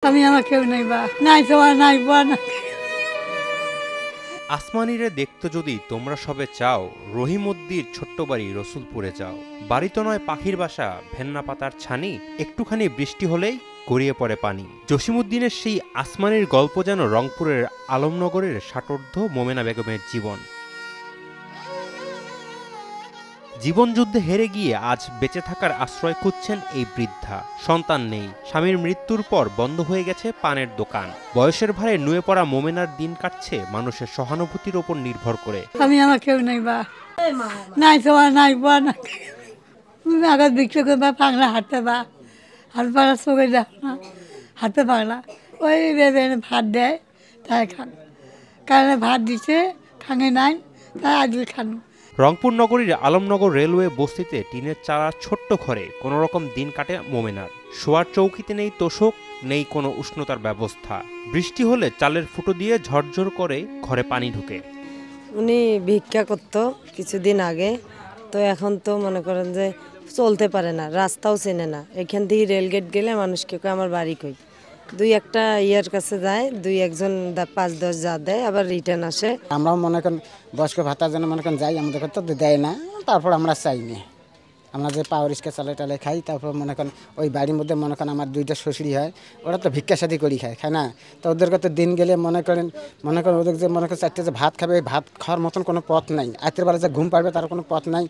আমি আমার কেউ নাই বা নাই তোমার নাই বা না। আসমানিরে দেখতে যদি তোমরা সবে চাও, রহিমউদ্দির ছোট্ট বাড়ি রসুলপুরে যাও। বাড়ি তো নয় পাখির বাসা, ভেন্না পাতার ছানি, একটুখানি বৃষ্টি হলেই গড়িয়ে পড়ে পানি। জসিমউদ্দিনের সেই আসমানির গল্প যেন রংপুরের আলমনগরের ষাটোর্ধ্ব মোমেনা বেগমের জীবন। জীবনযুদ্ধে হেরে গিয়ে আজ বেঁচে থাকার আশ্রয় খুঁজছেন এই বৃদ্ধা। সন্তান নেই, স্বামীর মৃত্যুর পর বন্ধ হয়ে গেছে পানের দোকান। বয়সের ভারে নুয়ে পড়া মোমেনার দিন কাটছে মানুষের সহানুভূতির ওপর নির্ভর করে। আমি আমার কেউ নাই বা নাই তোমার নাই বা না। আগত বিক্রি করবা পাগলা হাঁটতে বা হাত পাড়া চোখে দেখো না, হাতে পাগলা ওই বেবে ভাত দেয় তাই খান, কারণে ভাত দিছে খাঙে নাই তাই আজকে খানো। রংপুর নগরীর আলমনগর রেলওয়ে বস্তিতে টিনের চালার ছোট্ট ঘরে কোনোরকম দিন কাটে মোমেনার। শোয়ার চৌকিতে নেই তোষক, নেই কোনো উষ্ণতার ব্যবস্থা। বৃষ্টি হলে চালের ফুটো দিয়ে ঝরঝর করে ঘরে পানি ঢুকে। উনি ভিক্ষা করতো কিছুদিন আগে, তো এখন তো মনে করেন যে চলতে পারে না, রাস্তাও চেনে না। এখান থেকে রেলগেট গেলে মানুষকে কয় আমার বাড়ি কই, দুই একটা ইয়ার কাছে যায়, দুই একজন 5-10 যা দেয় আবার রিটার্ন আসে। আমরাও মনে করেন বয়স্ক ভাতার জন্য মনে করেন যাই, আমাদের তো দেয় না, তারপর আমরা চাইনি। আমরা যে পাওয়ার রিক্সা চালে খাই, তারপর মনে করেন ওই বাড়ির মধ্যে মনে করেন আমার 2টা শ্বশুরি হয়, ওরা তো ভিক্ষা সাথী করি খায় না। তো ওদেরকে তো দিন গেলে মনে করেন ওদের যে মনে করেন 4টে যে ভাত খাবে, ভাত খাওয়ার মতন কোনো পথ নাই। রাতের বেলা যে ঘুম পাড়বে তার কোনো পথ নাই।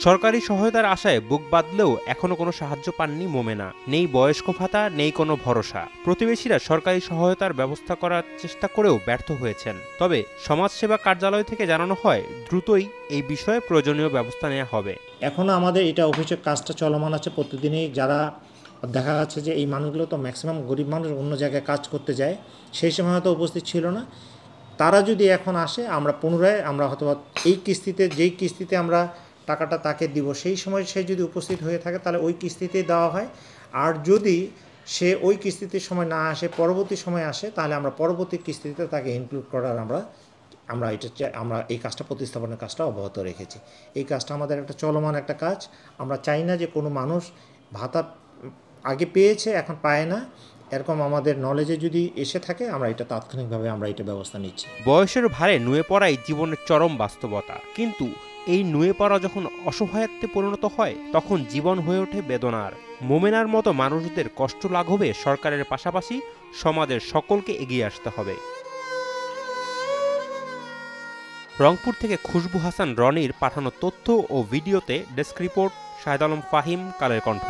সরকারি সহায়তার আশায় বুক বাঁধলেও এখনো কোনো সাহায্য পাননি মোমেনা। নেই বয়স্ক ভাতা, নেই কোনো ভরসা। প্রতিবেশীরা সরকারি সহায়তার ব্যবস্থা করার চেষ্টা করেও ব্যর্থ হয়েছেন। তবে সমাজসেবা কার্যালয় থেকে জানানো হয় দ্রুতই এই বিষয়ে প্রয়োজনীয় ব্যবস্থা নেওয়া হবে। এখনও আমাদের এটা অফিসের কাজটা চলমান আছে প্রতিদিনই। যারা দেখা যাচ্ছে যে এই মানুষগুলো তো ম্যাক্সিমাম গরিব মানুষ, অন্য জায়গায় কাজ করতে যায়, সেই সময় হয়তো উপস্থিত ছিল না। তারা যদি এখন আসে, আমরা পুনরায় আমরা হয়তো এই কিস্তিতে, যেই কিস্তিতে আমরা টাকাটা তাকে দিব, সেই সময় সে যদি উপস্থিত হয়ে থাকে তাহলে ওই কিস্তিতেই দেওয়া হয়। আর যদি সে ওই কিস্তিতে সময় না আসে, পরবর্তী সময় আসে, তাহলে আমরা পরবর্তী কিস্তিতে তাকে ইনক্লুড করার আমরা এই কাজটা, প্রতিস্থাপনের কাজটা অব্যাহত রেখেছি। এই কাজটা আমাদের একটা চলমান একটা কাজ। আমরা চাই না যে কোনো মানুষ ভাতা আগে পেয়েছে এখন পায় না, এরকম আমাদের নলেজে যদি এসে থাকে, আমরা এটা তাৎক্ষণিকভাবে আমরা এটা ব্যবস্থা নিচ্ছি। বয়সের ভারে নুয়ে পড়াই জীবনের চরম বাস্তবতা। কিন্তু এই নুয়ে পড়া যখন অসহায়ত্বে পরিণত হয়, তখন জীবন হয়ে ওঠে বেদনার। মোমেনার মতো মানুষদের কষ্ট লাঘবে সরকারের পাশাপাশি সমাজের সকলকে এগিয়ে আসতে হবে। রংপুর থেকে খুশবু হাসান রনির পাঠানো তথ্য ও ভিডিওতে ডেস্ক রিপোর্ট, শাহেদ আলম ফাহিম, কালের কণ্ঠ।